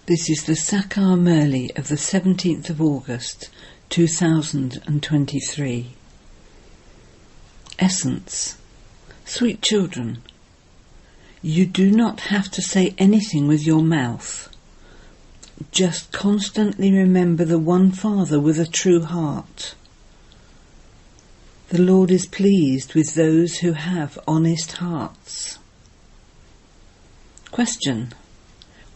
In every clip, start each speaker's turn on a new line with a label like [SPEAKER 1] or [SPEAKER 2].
[SPEAKER 1] This is the Sakar Murli of the 17th of August 2023. Essence. Sweet children, you do not have to say anything with your mouth. Just constantly remember the one Father with a true heart. The Lord is pleased with those who have honest hearts. Question.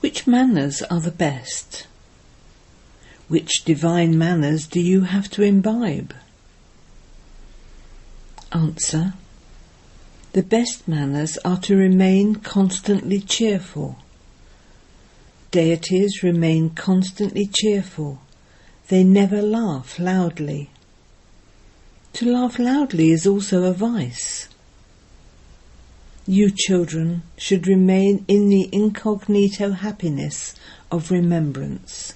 [SPEAKER 1] Which manners are the best? Which divine manners do you have to imbibe? Answer. The best manners are to remain constantly cheerful. Deities remain constantly cheerful. They never laugh loudly. To laugh loudly is also a vice. You children should remain in the incognito happiness of remembrance.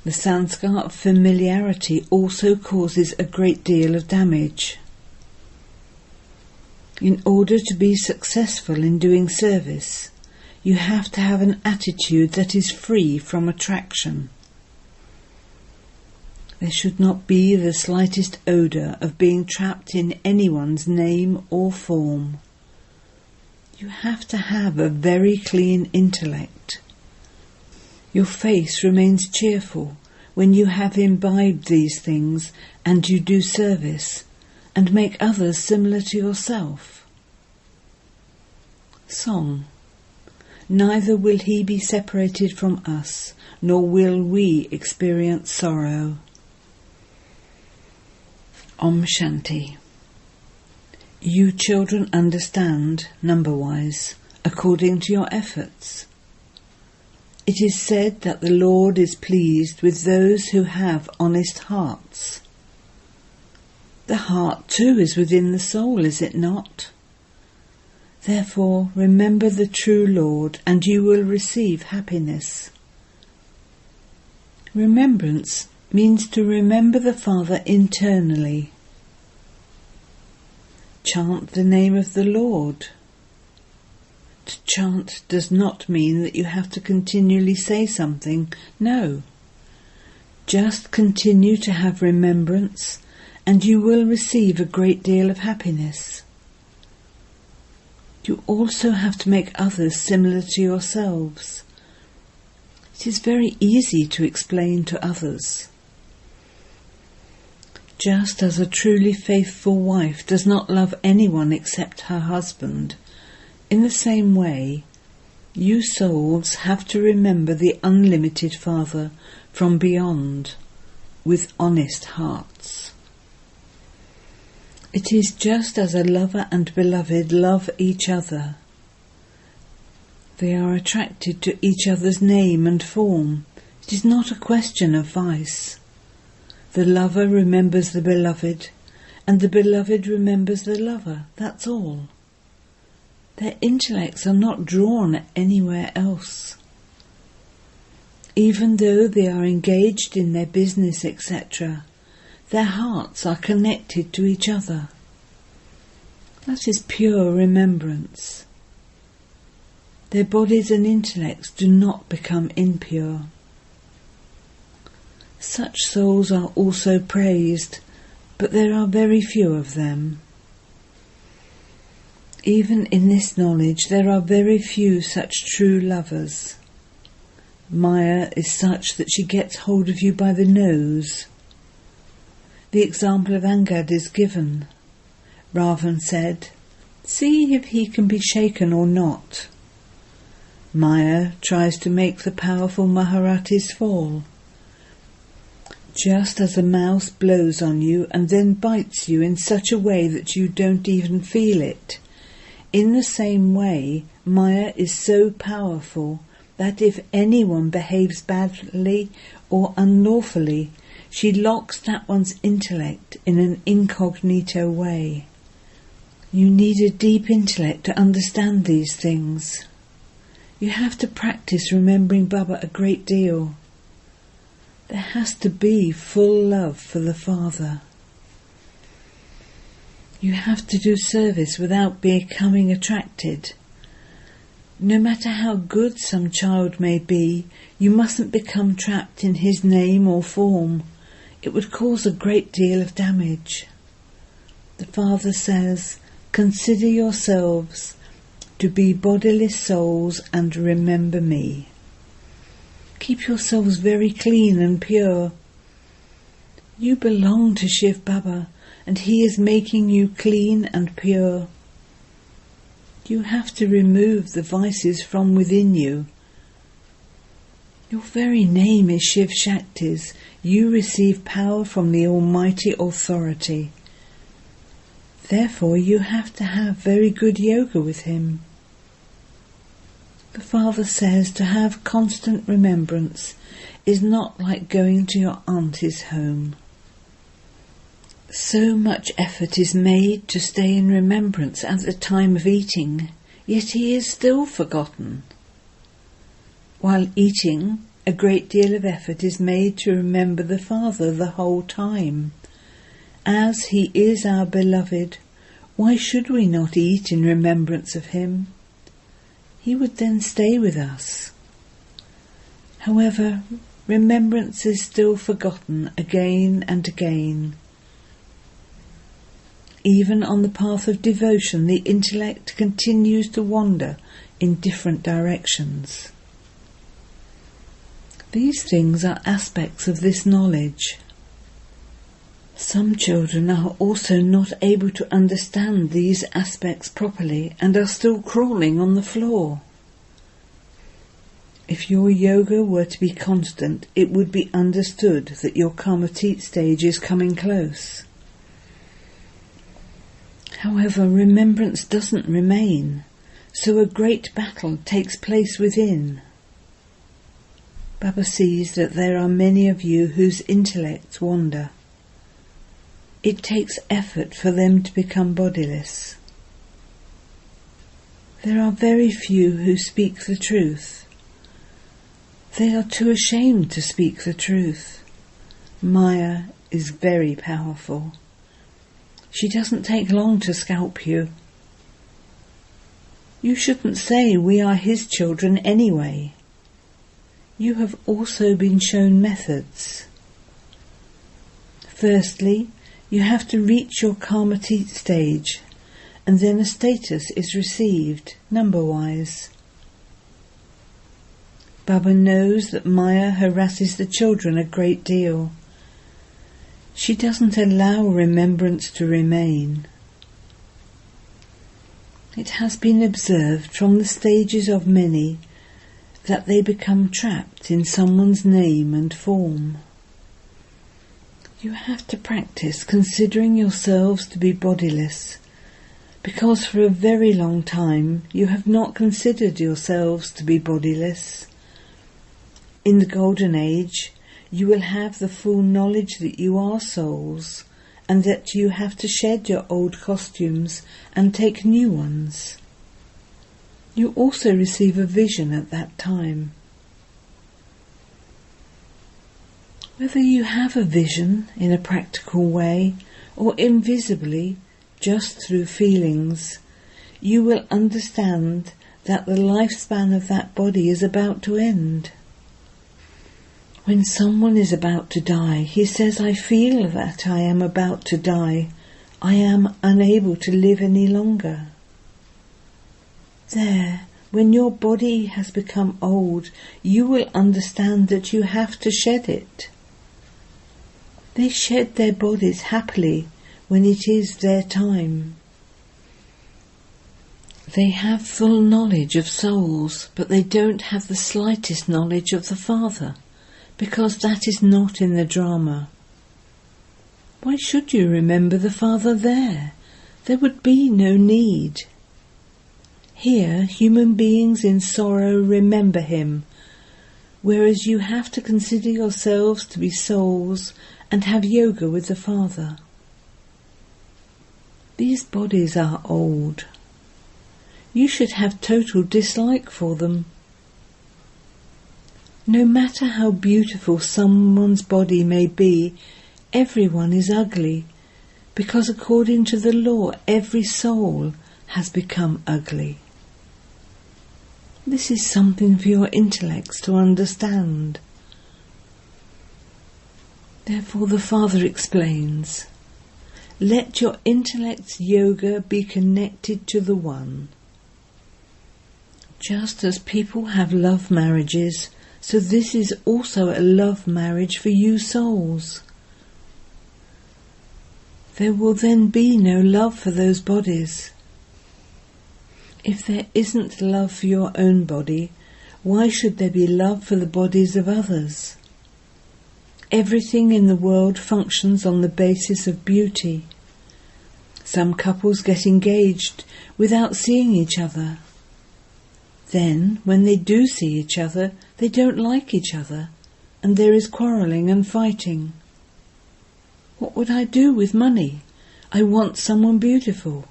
[SPEAKER 1] The sanskar of familiarity also causes a great deal of damage. In order to be successful in doing service, you have to have an attitude that is free from attraction. There should not be the slightest odour of being trapped in anyone's name or form. You have to have a very clean intellect. Your face remains cheerful when you have imbibed these things and you do service and make others similar to yourself. Song. Neither will he be separated from us, nor will we experience sorrow. Om Shanti. You children understand, number-wise, according to your efforts. It is said that the Lord is pleased with those who have honest hearts. The heart too is within the soul, is it not? Therefore, remember the true Lord, and you will receive happiness. Remembrance means to remember the Father internally. Chant the name of the Lord. To chant does not mean that you have to continually say something. No. Just continue to have remembrance, and you will receive a great deal of happiness. You also have to make others similar to yourselves. It is very easy to explain to others. Just as a truly faithful wife does not love anyone except her husband, in the same way, you souls have to remember the unlimited Father from beyond with honest hearts. It is just as a lover and beloved love each other. They are attracted to each other's name and form. It is not a question of vice. The lover remembers the beloved, and the beloved remembers the lover. That's all. Their intellects are not drawn anywhere else. Even though they are engaged in their business, etc., their hearts are connected to each other. That is pure remembrance. Their bodies and intellects do not become impure. Such souls are also praised, but there are very few of them. Even in this knowledge there are very few such true lovers. Maya is such that she gets hold of you by the nose. The example of Angad is given. Ravan said, "See if he can be shaken or not." Maya tries to make the powerful Maharatis fall. Just as a mouse blows on you and then bites you in such a way that you don't even feel it, in the same way, Maya is so powerful that if anyone behaves badly or unlawfully, she locks that one's intellect in an incognito way. You need a deep intellect to understand these things. You have to practice remembering Baba a great deal. There has to be full love for the Father. You have to do service without becoming attracted. No matter how good some child may be, you mustn't become trapped in his name or form. It would cause a great deal of damage. The Father says, "Consider yourselves to be bodiless souls and remember me." Keep yourselves very clean and pure. You belong to Shiv Baba, and he is making you clean and pure. You have to remove the vices from within you. Your very name is Shiv Shakti's. You receive power from the Almighty Authority. Therefore you have to have very good yoga with him. The Father says to have constant remembrance is not like going to your auntie's home. So much effort is made to stay in remembrance at the time of eating, yet he is still forgotten. While eating, a great deal of effort is made to remember the Father the whole time. As he is our beloved, why should we not eat in remembrance of him? He would then stay with us. However, remembrance is still forgotten again and again. Even on the path of devotion, the intellect continues to wander in different directions. These things are aspects of this knowledge. Some children are also not able to understand these aspects properly and are still crawling on the floor. If your yoga were to be constant, it would be understood that your Karmatit stage is coming close. However, remembrance doesn't remain, so a great battle takes place within. Baba sees that there are many of you whose intellects wander. It takes effort for them to become bodiless. There are very few who speak the truth. They are too ashamed to speak the truth. Maya is very powerful. She doesn't take long to scalp you. You shouldn't say we are his children anyway. You have also been shown methods. Firstly, you have to reach your Karmatit stage, and then a status is received, number-wise. Baba knows that Maya harasses the children a great deal. She doesn't allow remembrance to remain. It has been observed from the stages of many that they become trapped in someone's name and form. You have to practice considering yourselves to be bodiless, because for a very long time you have not considered yourselves to be bodiless. In the Golden Age, you will have the full knowledge that you are souls, and that you have to shed your old costumes and take new ones. You also receive a vision at that time. Whether you have a vision in a practical way or invisibly, just through feelings, you will understand that the lifespan of that body is about to end. When someone is about to die, he says, "I feel that I am about to die. I am unable to live any longer." There, when your body has become old, you will understand that you have to shed it. They shed their bodies happily when it is their time. They have full knowledge of souls, but they don't have the slightest knowledge of the Father, because that is not in the drama. Why should you remember the Father there? There would be no need. Here, human beings in sorrow remember him, whereas you have to consider yourselves to be souls and have yoga with the Father. These bodies are old. You should have total dislike for them. No matter how beautiful someone's body may be, everyone is ugly, because according to the law, every soul has become ugly. This is something for your intellects to understand. Therefore the Father explains, let your intellect's yoga be connected to the One. Just as people have love marriages, so this is also a love marriage for you souls. There will then be no love for those bodies. If there isn't love for your own body, why should there be love for the bodies of others? Everything in the world functions on the basis of beauty. Some couples get engaged without seeing each other. Then, when they do see each other, they don't like each other, and there is quarrelling and fighting. What would I do with money? I want someone beautiful.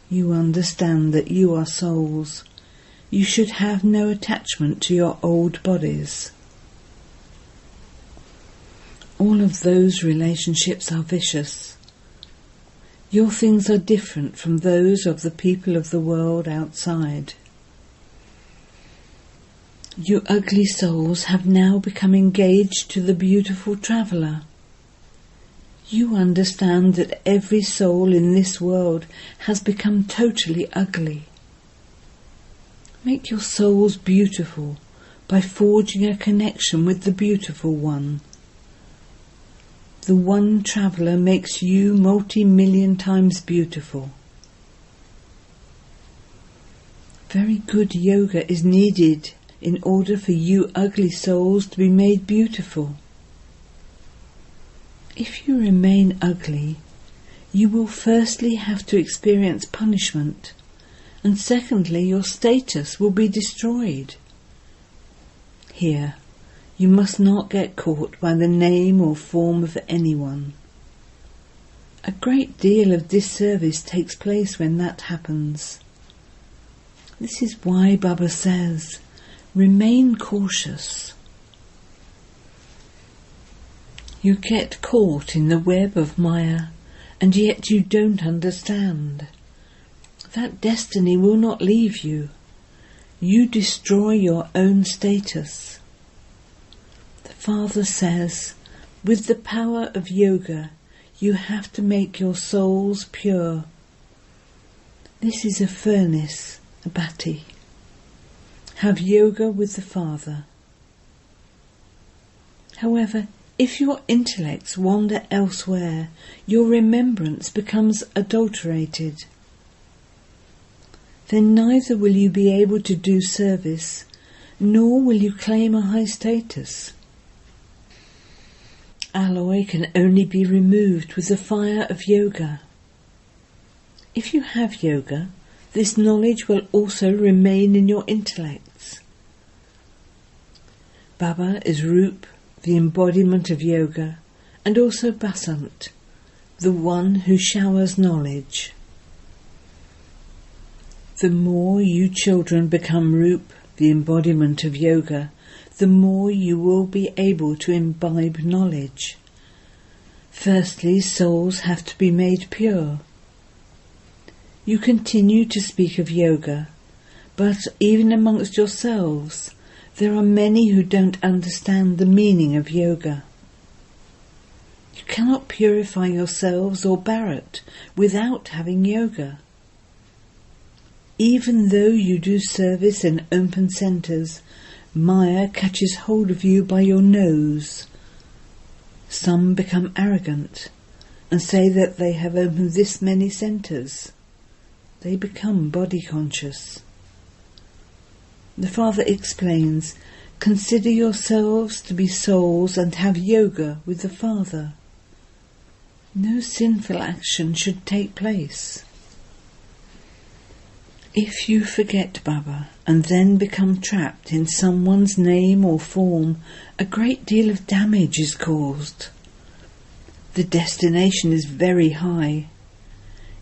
[SPEAKER 1] You understand that you are souls. You should have no attachment to your old bodies. All of those relationships are vicious. Your things are different from those of the people of the world outside. You ugly souls have now become engaged to the beautiful traveller. You understand that every soul in this world has become totally ugly. Make your souls beautiful by forging a connection with the beautiful one. The one traveller makes you multi-million times beautiful. Very good yoga is needed in order for you ugly souls to be made beautiful. If you remain ugly, you will firstly have to experience punishment, and secondly your status will be destroyed. Here, you must not get caught by the name or form of anyone. A great deal of disservice takes place when that happens. This is why Baba says, remain cautious. You get caught in the web of Maya, and yet you don't understand. That destiny will not leave you. You destroy your own status. The Father says, with the power of yoga, you have to make your souls pure. This is a furnace, a bhati. Have yoga with the Father. However, if your intellects wander elsewhere, your remembrance becomes adulterated. Then neither will you be able to do service, nor will you claim a high status. Alloy can only be removed with the fire of yoga. If you have yoga, this knowledge will also remain in your intellects. Baba is Roop, the embodiment of yoga, and also Basant, the one who showers knowledge. The more you children become Roop, the embodiment of yoga, the more you will be able to imbibe knowledge. Firstly, souls have to be made pure. You continue to speak of yoga, but even amongst yourselves, there are many who don't understand the meaning of yoga. You cannot purify yourselves or Bharat without having yoga. Even though you do service in open centres, Maya catches hold of you by your nose. Some become arrogant and say that they have opened this many centres. They become body conscious. The Father explains, consider yourselves to be souls and have yoga with the Father. No sinful action should take place. If you forget Baba and then become trapped in someone's name or form, a great deal of damage is caused. The destination is very high.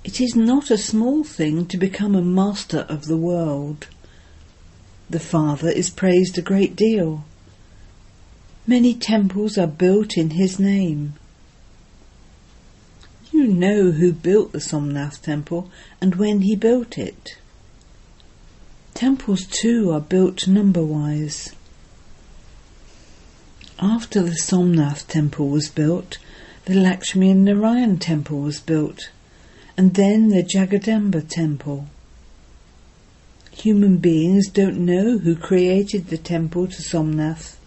[SPEAKER 1] It is not a small thing to become a master of the world. The Father is praised a great deal. Many temples are built in his name. You know who built the Somnath temple and when he built it. Temples too are built number-wise. After the Somnath temple was built, the Lakshmi and Narayan temple was built, and then the Jagadamba temple. Human beings don't know who created the temple to Somnath.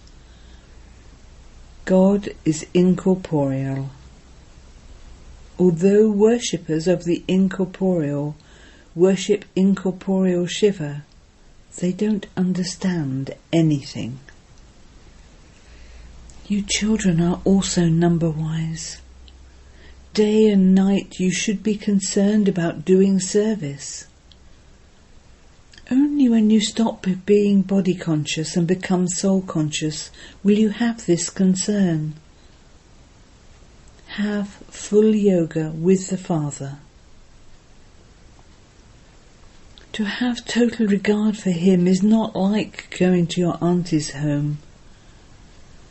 [SPEAKER 1] God is incorporeal. Although worshippers of the incorporeal worship incorporeal Shiva, they don't understand anything. You children are also number-wise. Day and night you should be concerned about doing service. Only when you stop being body conscious and become soul conscious will you have this concern. Have full yoga with the Father. To have total regard for him is not like going to your auntie's home.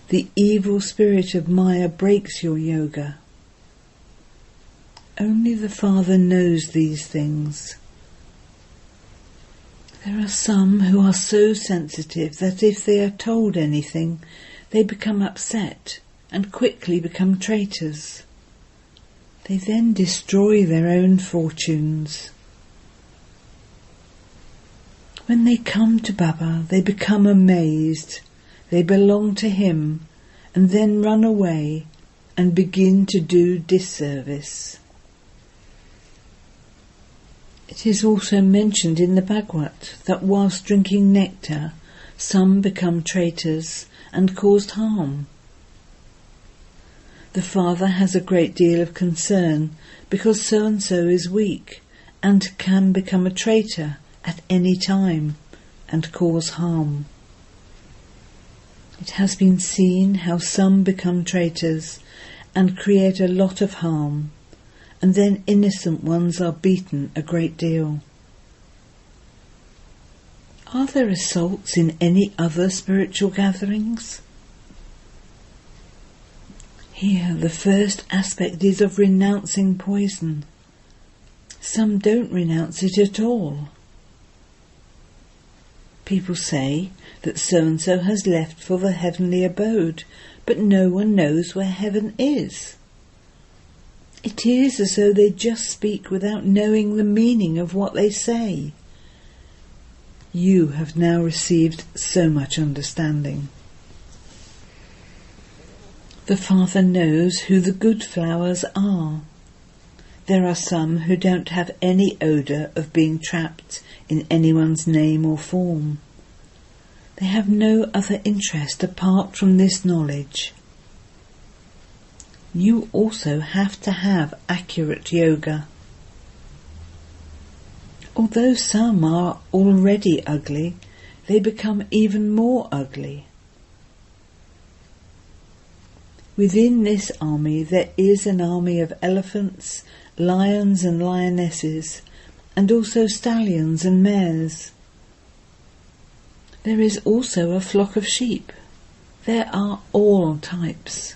[SPEAKER 1] The evil spirit of Maya breaks your yoga. Only the Father knows these things. There are some who are so sensitive that if they are told anything, they become upset and quickly become traitors. They then destroy their own fortunes. When they come to Baba, they become amazed. They belong to him and then run away and begin to do disservice. It is also mentioned in the Bhagavad that whilst drinking nectar, some become traitors and caused harm. The Father has a great deal of concern because so-and-so is weak and can become a traitor at any time and cause harm. It has been seen how some become traitors and create a lot of harm, and then innocent ones are beaten a great deal. Are there assaults in any other spiritual gatherings? Here the first aspect is of renouncing poison. Some don't renounce it at all. People say that so-and-so has left for the heavenly abode, but no one knows where heaven is. It is as though they just speak without knowing the meaning of what they say. You have now received so much understanding. The Father knows who the good flowers are. There are some who don't have any odour of being trapped in anyone's name or form. They have no other interest apart from this knowledge. You also have to have accurate yoga. Although some are already ugly, they become even more ugly. Within this army there is an army of elephants, lions and lionesses, and also stallions and mares. There is also a flock of sheep. There are all types.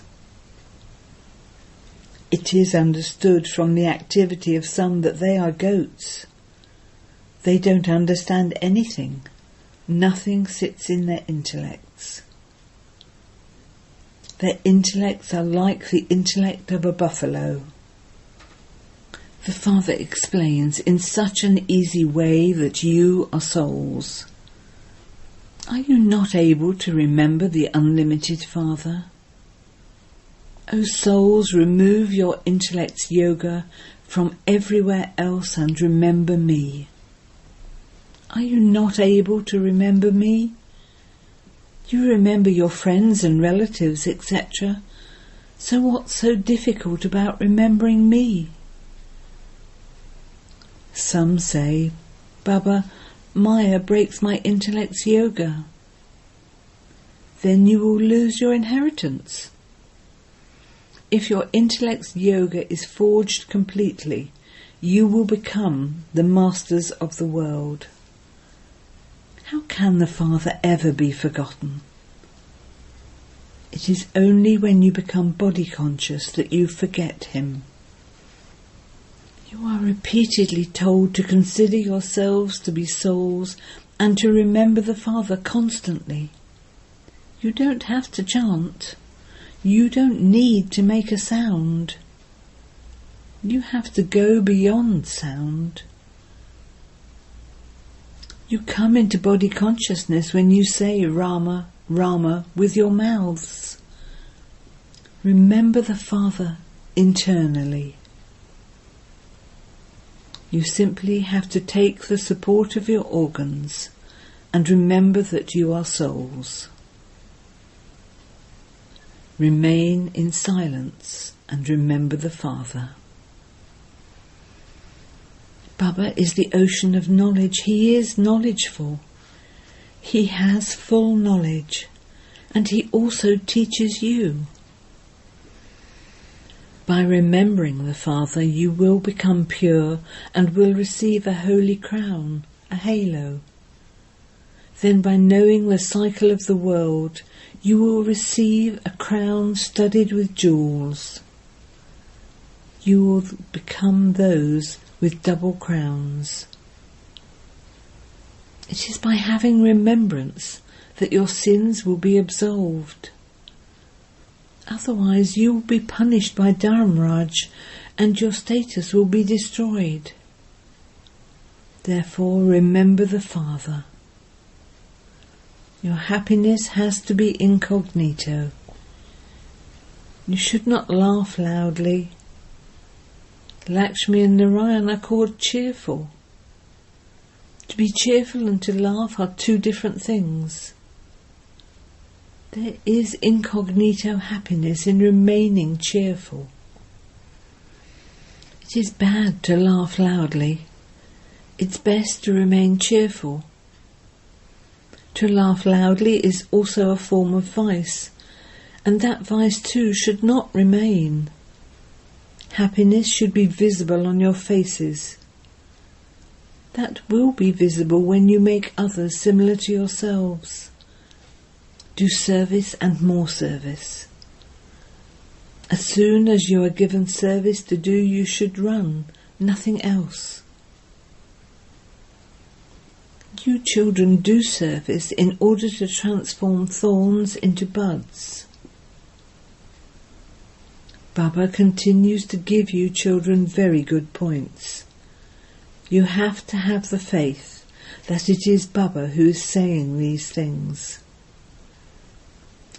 [SPEAKER 1] It is understood from the activity of some that they are goats. They don't understand anything. Nothing sits in their intellects. Their intellects are like the intellect of a buffalo. The Father explains in such an easy way that you are souls. Are you not able to remember the unlimited Father? O souls, remove your intellect's yoga from everywhere else and remember me. Are you not able to remember me? You remember your friends and relatives, etc. So what's so difficult about remembering me? Some say, Baba, Maya breaks my intellect's yoga. Then you will lose your inheritance. If your intellect's yoga is forged completely, you will become the masters of the world. How can the Father ever be forgotten? It is only when you become body conscious that you forget him. You are repeatedly told to consider yourselves to be souls and to remember the Father constantly. You don't have to chant. You don't need to make a sound. You have to go beyond sound. You come into body consciousness when you say Rama, Rama with your mouths. Remember the Father internally. You simply have to take the support of your organs and remember that you are souls. Remain in silence and remember the Father. Baba is the ocean of knowledge. He is knowledgeful. He has full knowledge, and he also teaches you. By remembering the Father, you will become pure and will receive a holy crown, a halo. Then by knowing the cycle of the world, you will receive a crown studded with jewels. You will become those with double crowns. It is by having remembrance that your sins will be absolved. Otherwise you will be punished by Dharmaraj and your status will be destroyed. Therefore remember the Father. Your happiness has to be incognito. You should not laugh loudly. Lakshmi and Narayan are called cheerful. To be cheerful and to laugh are two different things. There is incognito happiness in remaining cheerful. It is bad to laugh loudly. It's best to remain cheerful. To laugh loudly is also a form of vice, and that vice too should not remain. Happiness should be visible on your faces. That will be visible when you make others similar to yourselves. Do service and more service. As soon as you are given service to do, you should run, nothing else. You children do service in order to transform thorns into buds. Baba continues to give you children very good points. You have to have the faith that it is Baba who is saying these things.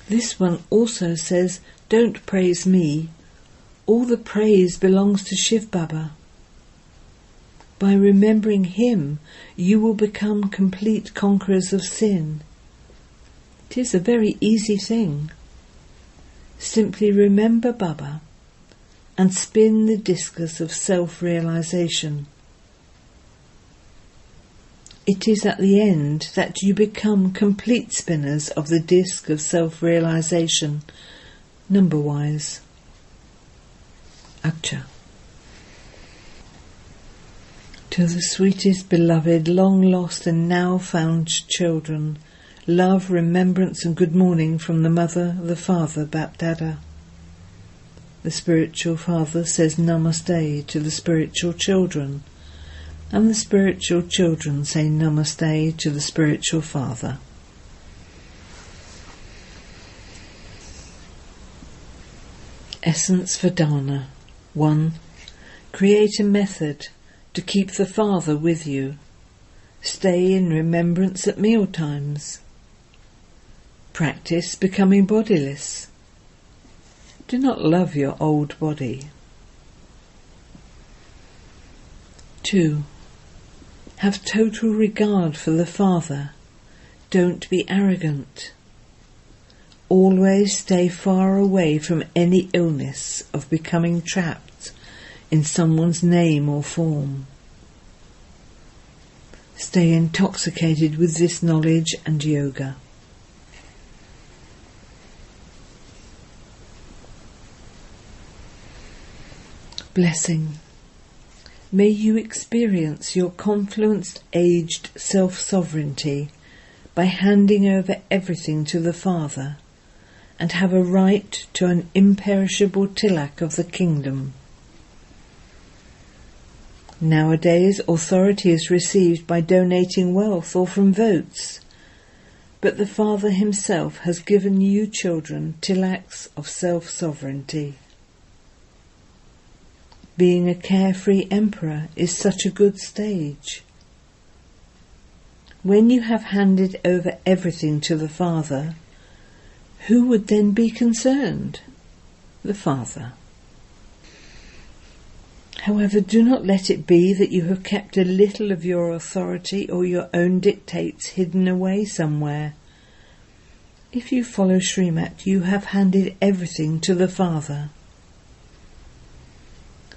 [SPEAKER 1] This one also says, don't praise me. All the praise belongs to Shiv Baba. By remembering him, you will become complete conquerors of sin. It is a very easy thing. Simply remember Baba and spin the discus of self-realization. It is at the end that you become complete spinners of the disc of self-realization, number-wise. Acha. To the sweetest beloved, long lost and now found children, love, remembrance and good morning from the Mother, the Father, Bapdada. The spiritual father says Namaste to the spiritual children, and the spiritual children say Namaste to the spiritual father. Essence for Dana. 1. Create a method to keep the Father with you. Stay in remembrance at meal times. Practice becoming bodiless. Do not love your old body. 2. Have total regard for the Father. Don't be arrogant. Always stay far away from any illness of becoming trapped in someone's name or form. Stay intoxicated with this knowledge and yoga. Blessing. May you experience your confluenced aged self-sovereignty by handing over everything to the Father and have a right to an imperishable tilak of the kingdom. Nowadays, authority is received by donating wealth or from votes, but the Father himself has given you children tilaks of self-sovereignty. Being a carefree emperor is such a good stage. When you have handed over everything to the Father, who would then be concerned? The Father. However, do not let it be that you have kept a little of your authority or your own dictates hidden away somewhere. If you follow Srimat, you have handed everything to the Father.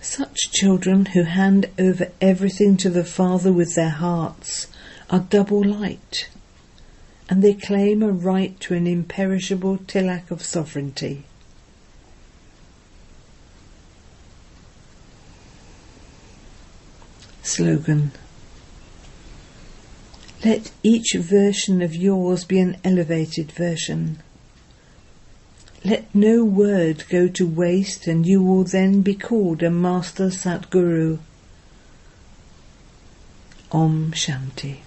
[SPEAKER 1] Such children who hand over everything to the Father with their hearts are double light, and they claim a right to an imperishable tilak of sovereignty. Slogan. Let each version of yours be an elevated version. Let no word go to waste, and you will then be called a Master Satguru. Om Shanti.